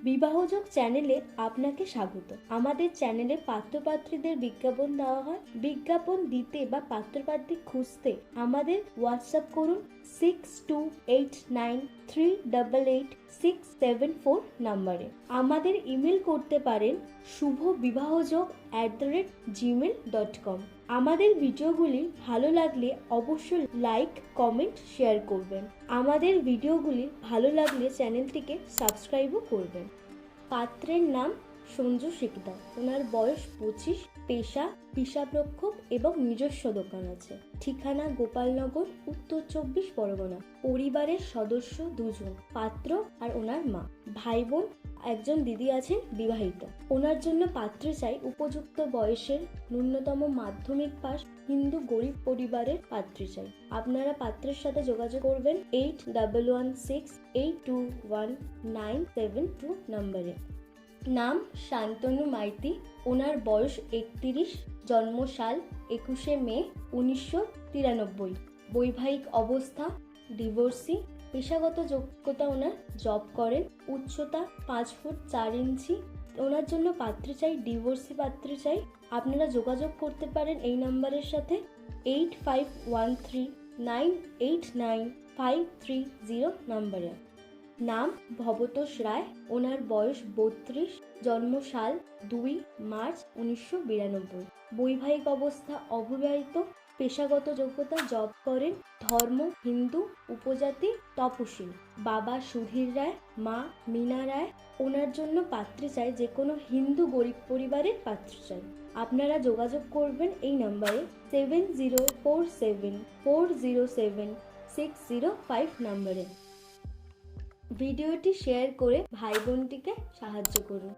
বিবাহযোগ চ্যানেলে আপনাকে স্বাগত। আমাদের চ্যানেলে পাত্রপাত্রীদের বিজ্ঞাপন দেওয়া হয়। বিজ্ঞাপন দিতে বা পাত্রপাত্রী খুঁজতে আমাদের হোয়াটসঅ্যাপ করুন 6289388674 নম্বরে। আমাদের ইমেল করতে পারেন shubhobibahoyog@gmail.com। আমাদের ভিডিওগুলি ভালো লাগলে অবশ্যই লাইক, কমেন্ট, শেয়ার করবেন। আমাদের ভিডিওগুলি ভালো লাগলে চ্যানেলটিকে সাবস্ক্রাইবও করবেন। পাত্রের নাম সঞ্জু শিকদার। ওনার বয়স 25, পেশা হিসাবরক্ষক এবং নিজস্ব দোকান আছে। ঠিকানা গোপালনগর, উত্তর 24 পরগনা। পরিবারের সদস্য 2 জন, পাত্র আর ওনার মা। ভাই বোন একজন দিদি আছেন, বিবাহিত। ওনার জন্য পাত্র চাই উপযুক্ত বয়সের, ন্যূনতম মাধ্যমিক পাস, হিন্দু গরিব পরিবারের পাত্র চাই। আপনারা পাত্রের সাথে যোগাযোগ করবেন 8116821972 নম্বরে। নাম শান্তনু মাইতি। ওনার বয়স 31, জন্মসাল 21শে মে 1993। বৈবাহিক অবস্থা ডিভোর্সি। পেশাগত যোগ্যতা ওনার জব করেন। উচ্চতা 5 ফুট 4 ইঞ্চি। ওনার জন্য পাত্র চাই, ডিভোর্সি পাত্র চাই। আপনারা যোগাযোগ করতে পারেন এই নাম্বারের সাথে 8513989530 নম্বরে। নাম ভবতোষ রায়। ওনার বয়স 32, জন্মসাল 2 মার্চ 1992। বৈবাহিক অবস্থা অবিবাহিত। পেশাগত যোগ্যতা জব করেন। ধর্ম হিন্দু, উপজাতি তপশিল। বাবা সুধীর রায়, মা মীনা রায়। ওনার জন্য পাত্র চাই যে কোনো হিন্দু গরিব পরিবারের পাত্র চাই। আপনারা যোগাযোগ করবেন এই নাম্বারে 7047407605 নম্বরে। ভিডিওটি শেয়ার করে ভাই বোনটিকে সাহায্য করুন।